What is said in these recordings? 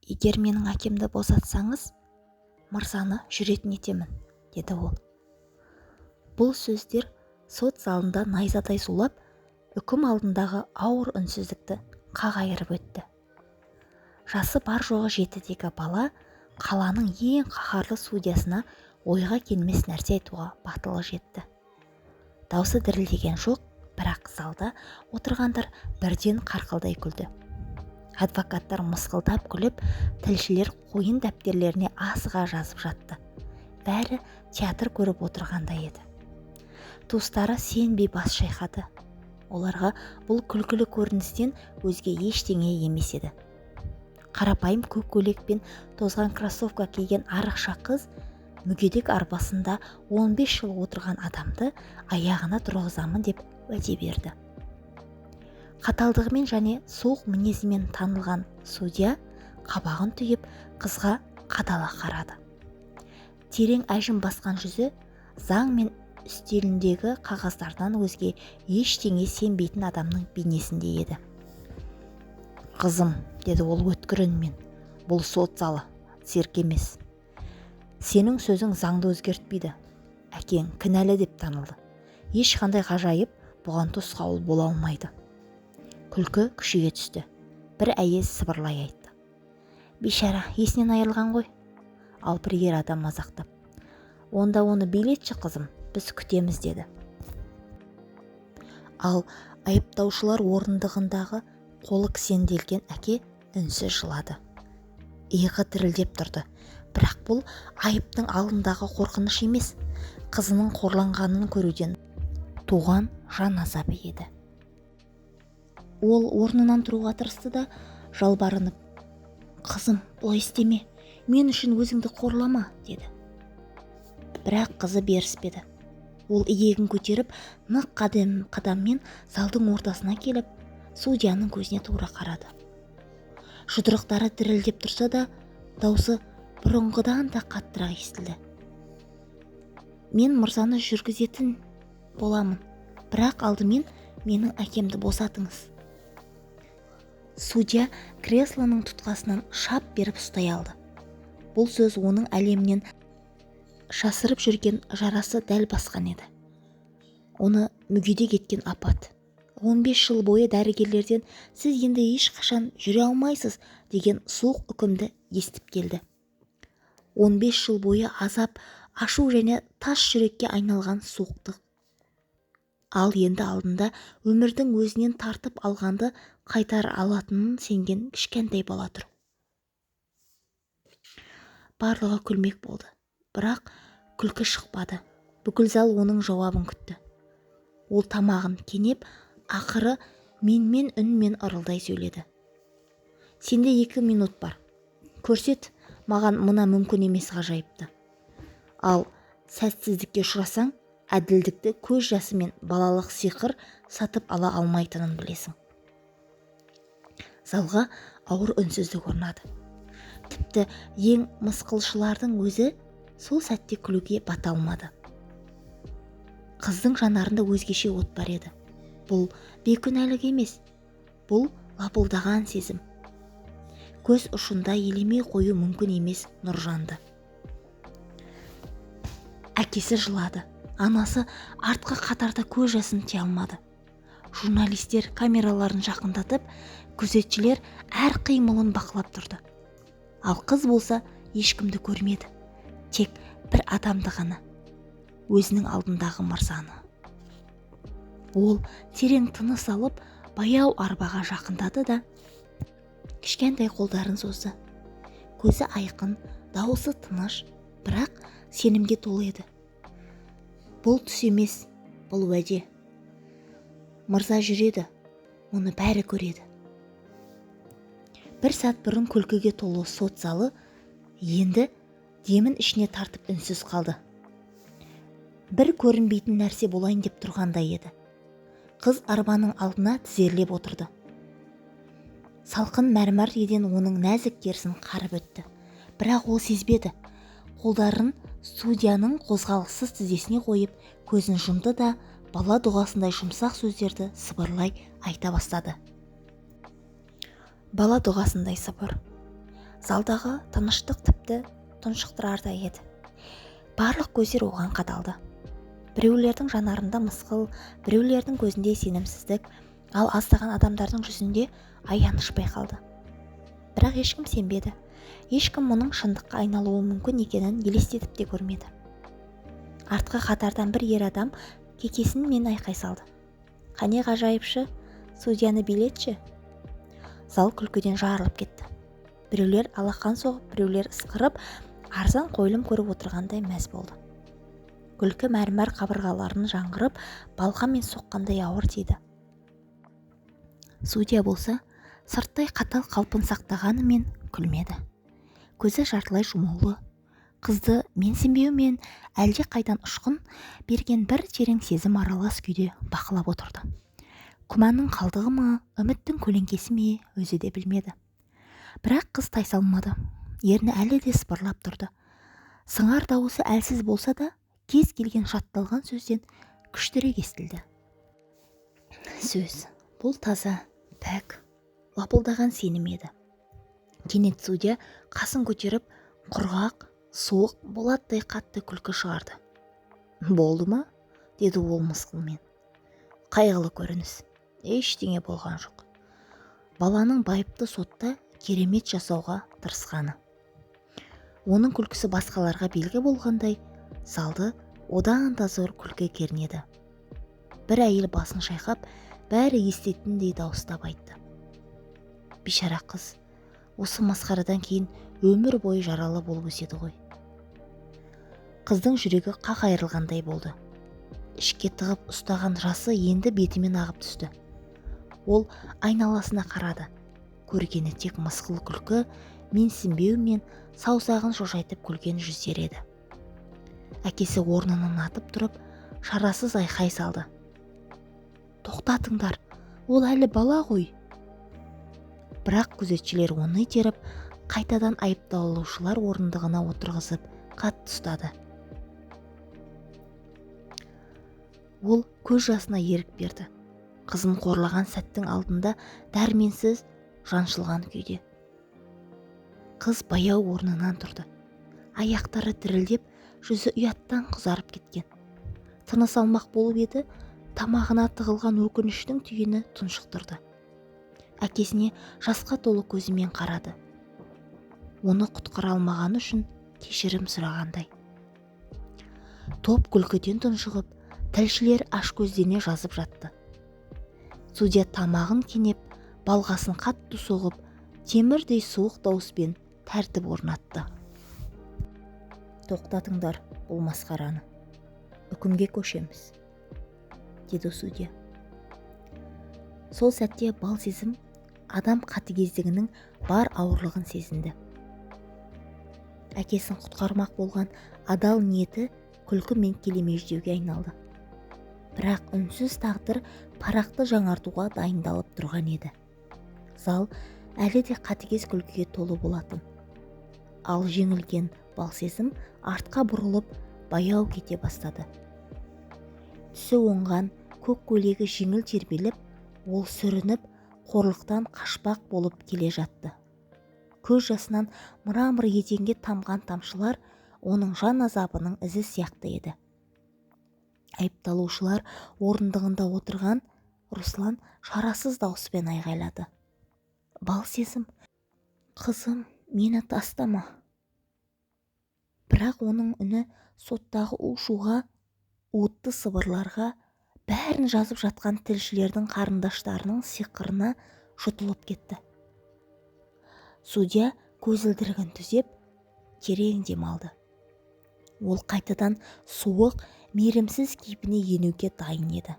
егер менің әкемді босатсаңыз, мырзаны жүретін етемін, деді ол. Бұл сөздер сот залында найзадай зулап, үкім алдындағы ауыр үнсіздікті қағайырып өтті. Жасы бар жоғы 7-дегі бала қаланың ең қаһарлы судьясына ойға келмес нәрсе айтуға батылы жетті. Даусы дірілдеген жоқ, бірақ залда отырғандар бірден қарқылдай күлді. Адвокаттар мысқылдап күліп, тілшілер қойын дәптерлеріне асыға жазып жатты. Бәрі театр көріп отырғандай еді. Туыстары сенбей бас шайқады. Оларға бұл күлкілі көріністен өзге ештеңе емес еді. Қарапайым көк көйлек пен тозған кроссовка киген арықша қыз мүгедек арбасында 15 жыл отырған адамды аяғына тұрғызамын деп уәде берді. Қаталдығымен және суық мінезімен танылған судья қабағын түйіп қызға қадала қарады. Терең әжім басқан жүзі заң мен үстеліндегі қағаздардан өзге ештеңе сенбейтін адамның бейнесінде еді. «Қызым», деді ол өткір үнмен, «бұл сот залы, цирк емес. Сенің сөзің заңды өзгертпейді. Әкең кінәлі деп танылды. Ешқандай ғажайып бұған тосқауыл бола алмайды». Күлкі күшейе түсті. Бір әйел сыбырлай айтты: «Бейшара, есінен айырылған ғой». Ал бір ер адам мазақтап: «Онда оны билетші қызым, біз күтеміз», деді. Ал айыптаушылар орындығындағы қолы кісенделген әке үнсіз жылады. Иығы дірілдеп тұрды. Бірақ бұл айыптың алдындағы қорқыныш емес, қызының қорланғанын көруден туған жан азабы еді. Ол орнынан тұруға тырысты да жалбарынып: «Қызым, бұлай істеме, мен үшін өзіңді қорлама», деді. Бірақ қызы беріспеді. Ол иегін көтеріп, нық қадаммен залдың ортасына келіп, судьяның көзіне тура қарады. Жұдырықтары дірілдеп тұрса да, даусы бұрынғыдан да қаттырақ естілді. «Мен мырзаны жүргізетін боламын, бірақ алдымен менің әкемді босатыңыз». Судья креслоның тұтқасынан шап беріп ұстай алды. Бұл сөз оның әлемінен жасырып жүрген жарасы дәл басқан еді. Оны мүгедек еткен апат. 15 жыл бойы дәрігерлерден «Сіз енді ешқашан жүре алмайсыз» деген суық үкімді естіп келді. 15 жыл бойы азап, ашу және тас жүрекке айналған суықтық. Ал енді алдында өмірдің өзінен тартып алғанды қайтар алатынын сенген кішкентай бала тұр. Барлығы күлмек болды, бірақ күлкі шықпады. Бүкіл зал оның жауабын күтті. Ол тамағын кенеп, ақыры менмен үнмен ырылдай сөйледі: «Сенде 2 минут бар. Көрсет, маған мына мүмкін емес ғажайыпты. Ал сәтсіздікке ұшырасаң, әділдікті көз жасы мен балалық сиқыр сатып ала алмайтынын білесің». Залға ауыр үнсіздік орнады. Тіпті ең мысқылшылардың өзі сол сәтте күлуге бата алмады. Қыздың жанарында өзгеше от бар еді. Бұл бейкүнәлік емес, бұл лапылдаған сезім. Көз ұшында елемей қою мүмкін емес нұржанды. Әкесі жылады, анасы артқы қатарда көз жасын тия алмады. Журналистер камераларын жақындатып, күзетшілер әр қимылын бақылап тұрды. Ал қыз болса ешкімді көрмеді, тек бір адамды ғана, өзінің алдындағы мырзаны. Ол терең тыныс алып, баяу арбаға жақындады да кішкентай қолдарын созды. Көзі айқын, дауысы тыныш, бірақ сенімге толы еді. Бұл түс емес, бұл уәде. Мырза жүреді, оны бәрі көреді. Бір сәт бұрын күлкіге толы сот залы енді демін ішіне тартып үнсіз қалды. Бір көрінбейтін нәрсе болайын деп тұрғандай еді. Қыз арбаның алдына тізерлеп отырды. Салқын мәрмәр еден оның нәзік терісін қарып өтті. Бірақ ол сезбеді. Қолдарын судьяның қозғалыссыз тізесіне қойып, көзін жұмды да бала дұғасындай жұмсақ сөздерді сыбырлай айта бастады. Бала дұғасындай сыбыр. Залдағы тыныштық тіпті тұншықтырардай еді. Барлық көздер оған қадалды. Біреулердің жанарында мысқыл, біреулердің көзінде сенімсіздік, ал аздаған адамдардың жүзінде аяныш байқалды. Бірақ ешкім сенбеді. Ешкім мұның шындыққа айналуы мүмкін екенін елестетіп те көрмеді. Артқы қатардан бір ер адам кекесінмен айқай салды. Қане ғажайыпшы, судьяны билетші. Зал күлкіден жарылып кетті. Біреулер алақан соғып, біреулер ысқырып, арзан қойылым көріп отырғандай мәз болды. Күлкі мәрмәр қабырғаларын жаңғырып, балғамен соққандай ауыр тиді. Судья болса, сырттай қатал қалпын сақтағанымен күлмеді. Көзі жартылай жұмулы. Қызды менсінбеумен әлде қайдан ұшқын берген бір терең сезім аралас күйде бақылап отырды. Күмәннің қалдығы ма, үміттің көлеңкесі ме, өзі де білмеді. Бірақ қыз тайсалмады. Ерні әлі де сыбырлап тұрды. Сыңар дауысы әлсіз болса да, кез келген жатталған сөзден күштірек естілді. Сөз бұл таза, пәк, лапылдаған сенім еді. Кенет судья қасын көтеріп, құрғақ, суық болаттай қатты күлкі шығарды. Болды ма? Деді ол мысқылмен. Қайғылы көрініс. Ештеңе болған жоқ. Баланың байыпты сотта керемет жасауға тырысқаны. Оның күлкісі басқаларға белгі болғандай, залды одан да зор күлкі кернеді. Бір әйел басын шайқап, бәрі естетіндей дауыстап айтты. Бишара қыз, осы масқарадан кейін өмір бойы жаралы болып өседі ғой. Қыздың жүрегі қақ айырылғандай болды. Ішке тығып ұстаған жасы енді бетімен ағып түсті. Ол айналасына қарады. Көргені тек мысқыл күлкі, менсінбеу мен саусағын шошайтып күлген жүздер еді. Әкесі орнынан атып тұрып, шарасыз айқай салды. Тоқтатыңдар, ол әлі бала ғой. Бірақ күзетшілер оны итеріп, қайтадан айыпталушылар орындығына отырғызып, қатты ұстады. Ол көз жасына ерік берді. Қызын қорлаған сәттің алдында дәрменсіз, жаншылған күйде. Қыз баяу орнынан тұрды. Аяқтары дірілдеп, жүзі ұяттан қызарып кеткен. Тыныс алмақ болып еді, тамағына тығылған өкініштің түйіні тұншықтырды. Әкесіне жасқа толы көзімен қарады. Оны құтқара алмағаны үшін кешірім сұрағандай. Топ күлкіден тұншығып, тілшілер ашкөздене жазып жатты. Судья тамағын кенеп, балғасын қатты соғып, темірдей суық дауыспен тәртіп орнатты. Тоқтатыңдар бұл масқараны. Үкімге көшеміз, деді судья. Сол сәтте бал сезім адам қатыгездігінің бар ауырлығын сезінді. Әкесін құтқармақ болған адал ниеті күлкі мен келемеждеуге айналды. Бірақ үнсіз тағдыр парақты жаңартуға дайындалып тұрған еді. Зал әлі де қатыгез күлкіге толы болатын. Ал жеңілген бал сезім артқа бұрылып, баяу кете бастады. Түсі оңған, көк көйлегі жеңіл тербеліп, ол сүрініп, қорлықтан қашпақ болып келе жатты. Көз жасынан мырамыр еденге тамған тамшылар оның жан азабының ізі сияқты еді. Айыпталушылар орындығында отырған Руслан шарасыз дауыспен айғайлады. Бал сезім, қызым, мені тастама. Бірақ оның үні соттағы у-шуға, уытты сыбырларға, бәрін жазып жатқан тілшілердің қарындаштарының сиқырына жұтылып кетті. Судья көзілдірігін түзеп, терең демалды. Ол қайтадан суық, мейірімсіз кейпіне енуге дайын еді.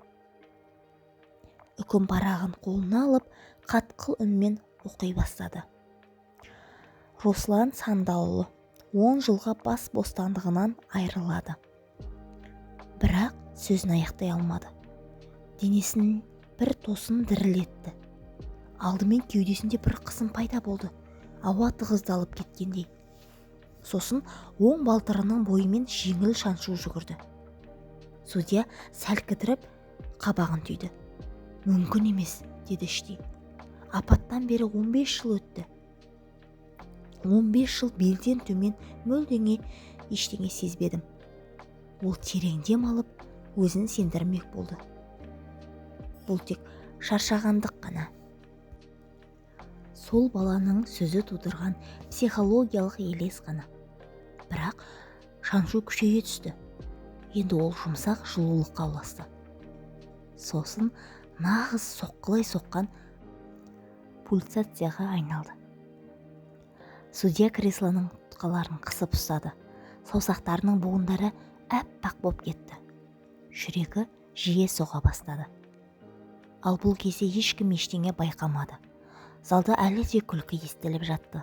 Үкім парағын қолына алып, қатқыл үнмен оқи бастады. Руслан Сандалұлы 10 жылға бас бостандығынан айырылады. Бірақ сөзін аяқтай алмады. Денесінің бір тосын дірілетті. Алдымен кеудесінде бір қысым пайда болды. Ауа тығыздалып кеткендей. Сосын оң балтырының бойымен жеңіл шаншу жүгірді. Судья сәл кідіріп, қабағын түйді. Мүмкін емес, деді іштей. Апаттан бері 15 жыл өтті. 15 жыл белден төмен мүлдеңе ештеңе сезбедім. Ол терең дем алып, өзін сендірмек болды. Бұл тек шаршағандық қана. Сол баланың сөзі тудырған психологиялық елес қана. Бірақ шаншу күшейе түсті. Енді ол жұмсақ жылулыққа ұласты. Сосын нағыз соққылай соққан пульсацияға айналды. Судья креслоның тұтқаларын қысып ұстады. Саусақтарының буындары әппақ боп кетті. Жүрегі жиі соға бастады. Ал бұл кезде ешкім ештеңе байқамады. Залда әлі де күлкі естіліп жатты.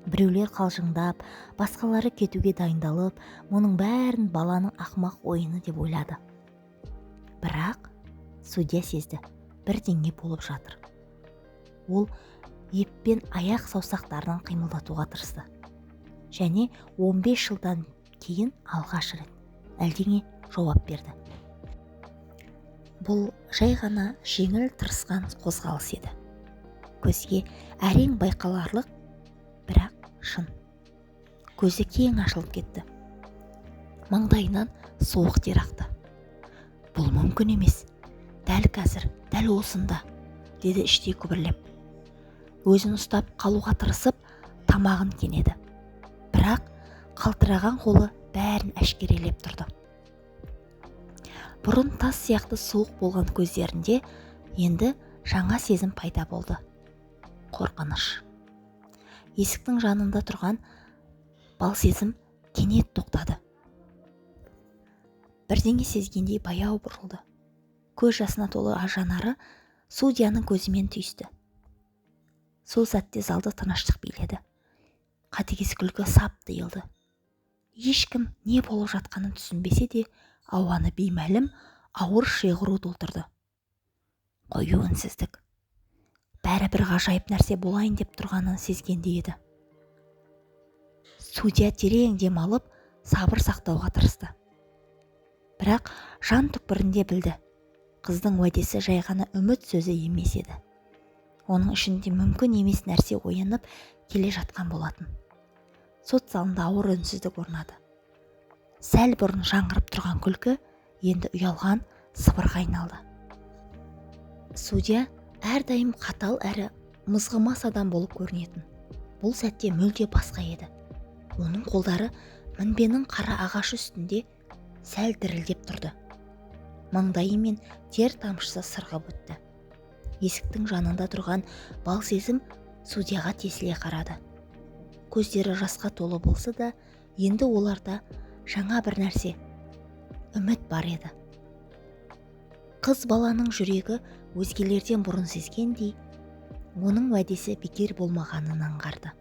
Біреулер қалжыңдап, басқалары кетуге дайындалып, мұның бәрін баланың ақымақ ойыны деп ойлады. Бірақ судья сезді, бірдеңе болып жатыр. Ол еппен аяқ саусақтарын қимылдатуға тырысты. Және 15 жылдан кейін алғаш рет әлдеңе жауап берді. Бұл жай ғана жеңіл тырысқан қозғалыс еді. Көзге әрең байқаларлық, бірақ шын. Көзі кең ашылып кетті. Маңдайынан суық тер ақты. Бұл мүмкін емес. Дәл қазір, дәл осында, деді іштей күбірлеп. Өзін ұстап қалуға тырысып, тамағын кенеді. Бірақ қалтыраған қолы бәрін әшкерелеп тұрды. Бұрын тас сияқты суық болған көздерінде енді жаңа сезім пайда болды. Қорқыныш. Есіктің жанында тұрған балсезім кенет тоқтады. Бірдеңе сезгендей баяу бұрылды. Көз жасына толы ажанары судьяның көзімен түйісті. Сол сәтте залды тыныштық биледі. Қатыгез күлкі сап тыйылды. Ешкім не болып жатқанын түсінбесе де, ауаны беймәлім ауыр шиғыру толтырды. Қою үнсіздік. Бәрі бір ғажайып нәрсе болайын деп тұрғанын сезгендей еді. Судья терең дем алып, сабыр сақтауға тырысты. Бірақ жан түкпірінде білді. Қыздың уәдесі жай ғана үміт сөзі емес еді. Оның ішінде мүмкін емес нәрсе оянып келе жатқан болатын. Сот залында ауыр үнсіздік орнады. Сәл бұрын жаңғырып тұрған күлкі енді ұялған сыбырға айналды. Судья әрдайым қатал әрі мызғымас адам болып көрінетін. Бұл сәтте мүлде басқа еді. Оның қолдары мінбенің қара ағаш үстінде сәл дірілдеп тұрды. Маңдайы мен тер тамшысы сырғып өтті. Есіктің жанында тұрған балсезім судьяға тесіле қарады. Көздері жасқа толы болса да, енді оларда жаңа бір нәрсе, үміт бар еді. Қыз баланың жүрегі өзгелерден бұрын сезгендей, оның уәдесі бекер болмағанын аңғарды.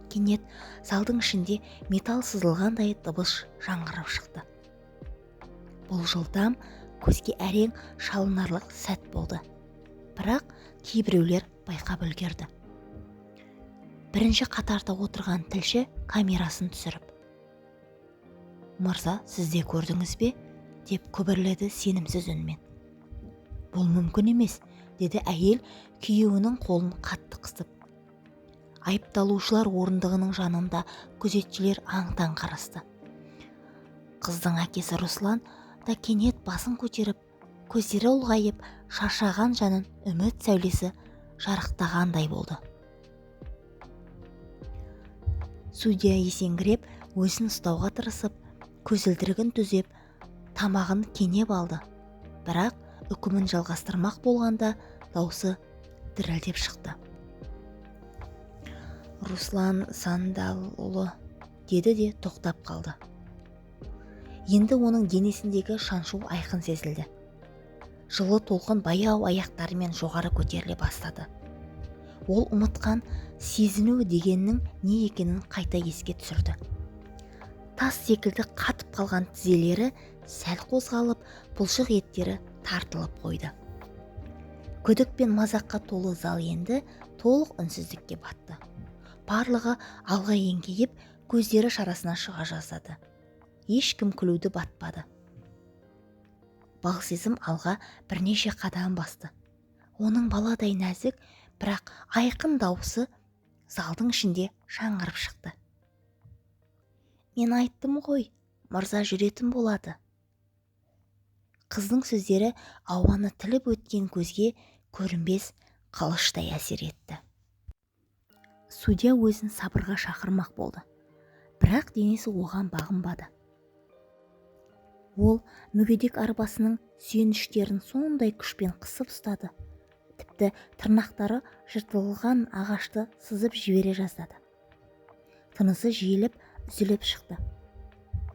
Кенет залдың ішінде металл сызылғандай дыбыс жаңғырып шықты. Бұл жылдам, көзге әрең шалынарлық сәт болды. Бірақ кейбіреулер байқап үлгерді. Бірінші қатарда отырған тілші камерасын түсіріп: «Мырза, сіз де көрдіңіз бе?» деп күбірледі сенімсіз үнмен. «Бұл мүмкін емес», деді әйел күйеуінің қолын қатты қысып. Айыпталушылар орындығының жанында күзетшілер аң-таң қарасты. Қыздың әкесі Руслан да кенет басын көтеріп, көздері ұлғайып, шаршаған жанын үміт сәулесі жарықтағандай болды. Судья есеңгіреп, өзін ұстауға тырысып, көзілдірігін түзеп, тамағын кенеп алды. Бірақ үкімін жалғастырмақ болғанда даусы дірілдеп шықты. «Руслан Сандалұлы», деді де тоқтап қалды. Енді оның денесіндегі шаншу айқын сезілді. Жылы толқын баяу аяқтарымен жоғары көтеріле бастады. Ол ұмытқан сезіну дегеннің не екенін қайта еске түсірді. Тас секілді қатып қалған тізелері сәл қозғалып, бұлшық еттері тартылып қойды. Күдік пен мазаққа толы зал енді толық үнсіздікке батты. Барлығы алға еңкейіп, көздері шарасынан шыға жаздады. Ешкім күлуді батпады. Балсезім алға бірнеше қадам басты. Оның баладай нәзік, бірақ айқын дауысы залдың ішінде жаңғырып шықты. Мен айттым ғой, мырза жүретін болады. Қыздың сөздері ауаны тіліп өткен көзге көрінбес қылыштай әсер етті. Судья өзін сабырға шақырмақ болды, бірақ денесі оған бағынбады. Ол мүгедек арбасының сүйеніштерін сондай күшпен қысып ұстады, тіпті тырнақтары жыртылған ағашты сызып жібере жаздады. Тынысы жиіліп, үзіліп шықты.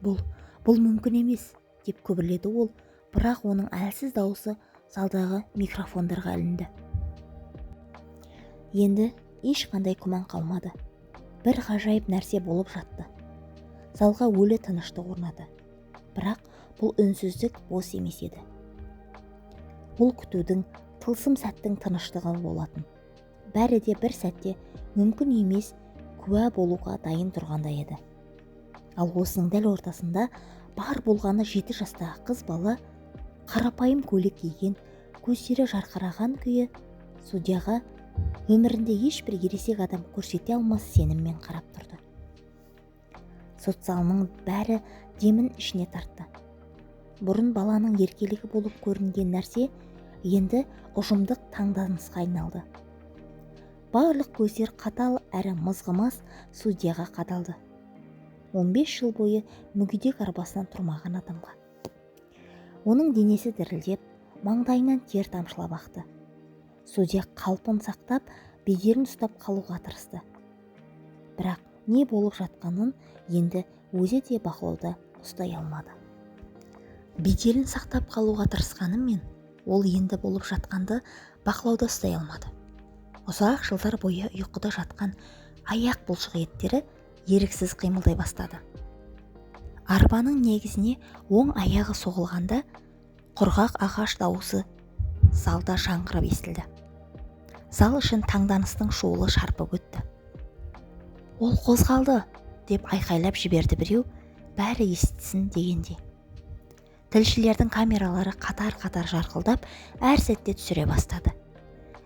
Бұл мүмкін емес, деп күбірледі ол, бірақ оның әлсіз дауысы залдағы микрофондарға ілінді. Енді ешқандай күмән қалмады. Бір ғажайып нәрсе болып жатты. Залға өлі тыныштық орнады. Бірақ бұл үнсіздік бос емес еді. Бұл күтудің, тылсым сәттің тыныштығы болатын. Бәрі де бір сәтте мүмкін емес куә болуға дайын тұрғандай еді. Ал осының дәл ортасында бар болғаны 7 жастағы қыз бала, қарапайым көйлек киген, көздері жарқыраған күйі судьяға өмірінде ешбір ересек адам көрсете алмас сеніммен қарап тұрды. Сот залының бәрі демін ішіне тартты. Бұрын баланың еркелігі болып көрінген нәрсе енді ұжымдық таңданысқа айналды. Барлық көздер қатал әрі мызғымас судьяға қадалды. 15 жыл бойы мүгедек арбасынан тұрмаған адамға. Оның денесі дірілдеп, маңдайынан тер тамшылап ақты. Судья қалпын сақтап, бедерін ұстап қалуға тырысты. Бірақ не болып жатқанын енді өзі де бақылауда ұстай алмады. Беделін сақтап қалуға тырысқанымен, ол енді болып жатқанды бақылауда ұстай алмады. Ұзақ жылдар бойы ұйқыда жатқан аяқ бұлшық еттері еріксіз қимылдай бастады. Арбаның негізіне оң аяғы соғылғанда құрғақ ағаш дауысы залда жаңғырып естілді. Зал ішін таңданыстың шуылы шарпып өтті. Ол қозғалды, деп айқайлап жіберді біреу, бәрі естісін дегенде. Тілшілердің камералары қатар-қатар жарқылдап, әр сәтте түсіре бастады.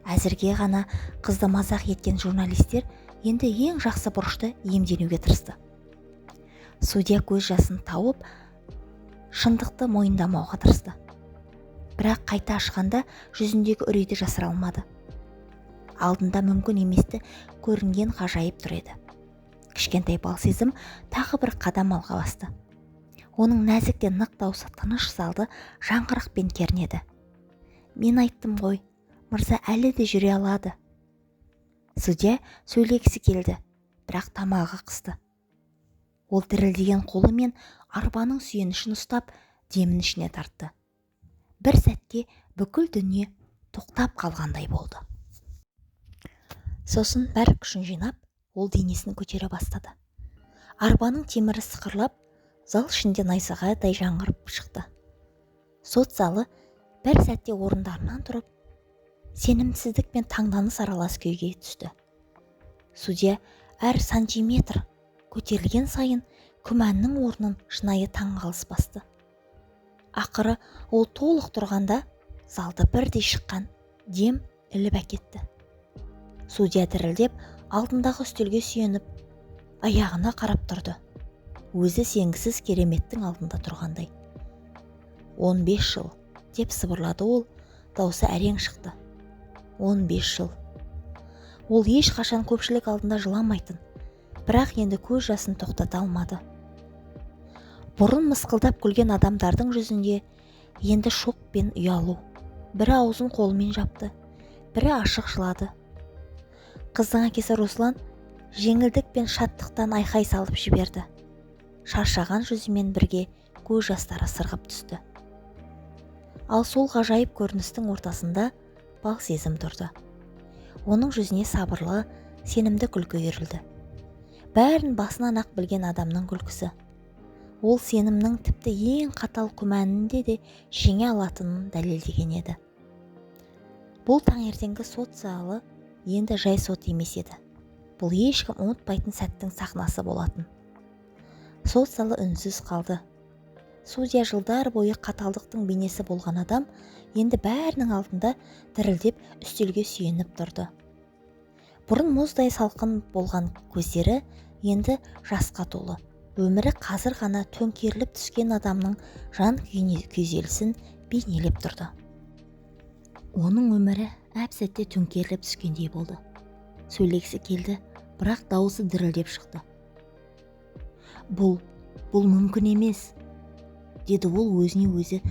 Әзірге ғана қызды мазақ еткен журналистер енді ең жақсы бұрышты иемденуге тырысты. Судья көз жасын тауып, шындықты мойындамауға тырысты. Бірақ қайта ашқанда жүзіндегі үрейді жасыра алмады. Алдында мүмкін еместі көрінген ғажайып тұр еді. Кішкентай балсезім тағы бір қадам алға басты. Оның нәзік те нық даусы тыныш залды жаңғырықпен кернеді. Мен айттым ғой, мырза әлі де жүре алады. Судья сөйлегісі келді, бірақ тамағы қысты. Ол дірілдеген қолымен арбаның сүйенішін ұстап, демін ішіне тартты. Бір сәтке бүкіл дүние тоқтап қалғандай болды. Сосын бар күшін жинап, ол денесін көтере бастады. Арбаның темірі сықырлап, зал ішінде найзағайдай жаңғырып шықты. Сот залы бір сәтте орындарынан тұрып, сенімсіздік пен таңданыс аралас күйге түсті. Судья әр сантиметр көтерілген сайын күмәннің орнын шынайы таңғалыс басты. Ақыры ол толық тұрғанда залды бірдей шыққан дем іліп әкетті. Судья дірілдеп, алдындағы үстелге сүйеніп, аяғына қарап тұрды. Өзі сенгісіз кереметтің алдында тұрғандай. 15 жыл, деп сыбырлады ол, даусы әрең шықты. 15 жыл. Ол ешқашан көпшілік алдында жыламайтын, бірақ енді көз жасын тоқтата алмады. Бұрын мысқылдап күлген адамдардың жүзінде енді шок пен ұялу. Бірі аузын қолымен жапты, бірі ашық жылады. Қыздың әкесі Руслан жеңілдік пен шаттықтан айқай салып жіберді. Шаршаған жүзімен бірге көз жастары сырғып түсті. Ал сол ғажайып көріністің ортасында балсезім тұрды. Оның жүзіне сабырлы, сенімді күлкі үйірілді. Бәрін басынан ақ білген адамның күлкісі. Ол сенімнің тіпті ең қатал күмәнінде де жеңе алатынын дәлелдеген еді. Бұл таңертеңгі сот залы енді жай сот емес еді. Бұл ешкім ұмытпайтын сәттің сахнасы болатын. Сот залы үнсіз қалды. Судья жылдар бойы қаталдықтың бейнесі болған адам енді бәрінің алдында дірілдеп үстелге сүйеніп тұрды. Бұрын мұздай салқын болған көздері енді жасқа толы. Өмірі қазір ғана төңкеріліп түскен адамның жан күйзелісін бейнелеп тұрды. Оның өмірі әп-сәтте төңкеріліп түскендей болды. Сөйлегісі келді, бірақ дауысы дірілдеп шықты. Бұл мүмкін емес, деді ол өзіне өзі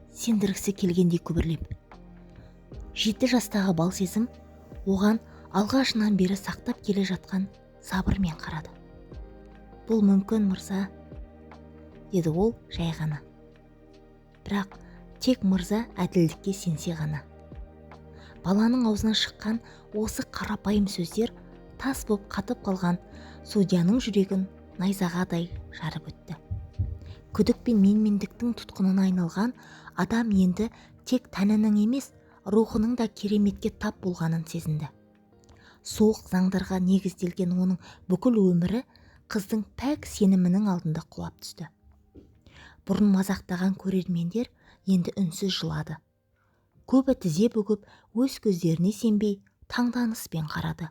сендіргісі келгендей күбірлеп. 7 жастағы Балсезім оған алғашынан бері сақтап келе жатқан сабырмен қарады. Бұл мүмкін, мырза, деді ол жай ғана. Бірақ тек мырза әділдікке сенсе ғана. Баланың аузынан шыққан осы қарапайым сөздер тас боп қатып қалған судьяның жүрегін найзағадай жарып өтті. Күдік пен менмендіктің тұтқынына айналған адам енді тек тәнінің емес, рухының да кереметке тап болғанын сезінді. Суық заңдарға негізделген оның бүкіл өмірі қыздың пәк сенімінің алдында құлап түсті. Бұрын мазақтаған көрермендер енді үнсіз жылады. Көбі тізе бүгіп, өз көздеріне сенбей, таңданыспен қарады.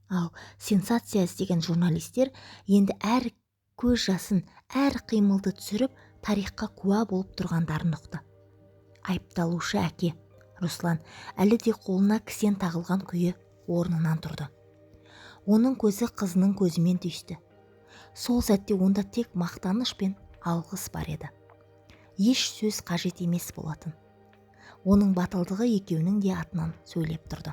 Ал сенсация іздеген журналистер енді әр көз жасын, әр қимылды түсіріп, тарихқа куә болып тұрғандарын ұқты. Айыпталушы әке, Руслан, әлі де қолына кісен тағылған күйі орнынан тұрды. Оның көзі қызының көзімен түйісті. Сол сәтте онда тек мақтаныш пен алғыс бар еді. Еш сөз қажет емес болатын. Оның батылдығы екеуінің де атынан сөйлеп тұрды.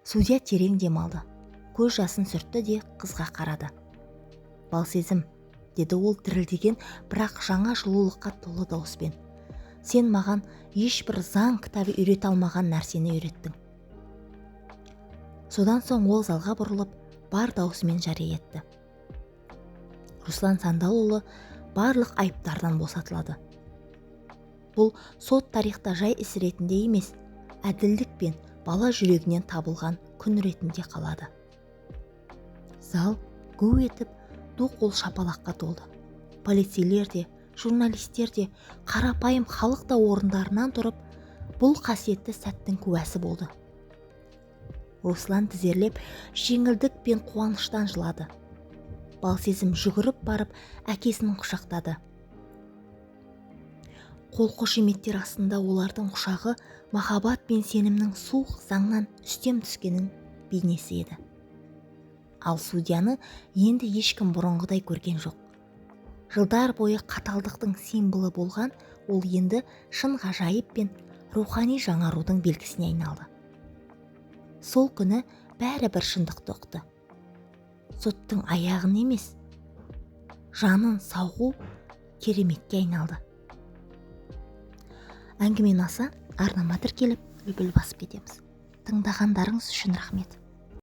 Судья терең демалды. Көз жасын сүртті де қызға қарады. Балсезім, деді ол дірілдеген, бірақ жаңа жылулыққа толы дауыспен. Сен маған ешбір заң кітабы үйрете алмаған нәрсені үйреттің. Содан соң ол залға бұрылып, бар даусымен жария етті. Руслан Сандалұлы барлық айыптардан босатылады. Бұл сот тарихта жай іс ретінде емес, әділдік пен бала жүрегінен табылған күн ретінде қалады. Зал гу етіп, ду қол шапалаққа толды. Полицейлер де, журналистер де, қарапайым халық та орындарынан тұрып, бұл қасиетті сәттің куәсі болды. Руслан тізерлеп, жеңілдік пен қуаныштан жылады. Балсезім жүгіріп барып, әкесінің құшақтады. Қол қошеметтер астында олардың құшағы махаббат пен сенімнің суық заңнан үстем түскенін бейнесі еді. Ал судьяны енді ешкім бұрынғыдай көрген жоқ. Жылдар бойы қаталдықтың символы болған ол енді шын ғажайып пен рухани жаңарудың белгісіне айналды. Сол күні бәрі бір шындықты ұқты. Соттың аяғын емес, жанын сауғу кереметке айналды. Әңгіме ұнаса, арнама тіркеліп, үлбіл басып кетеміз. Тыңдағандарыңыз үшін рахмет.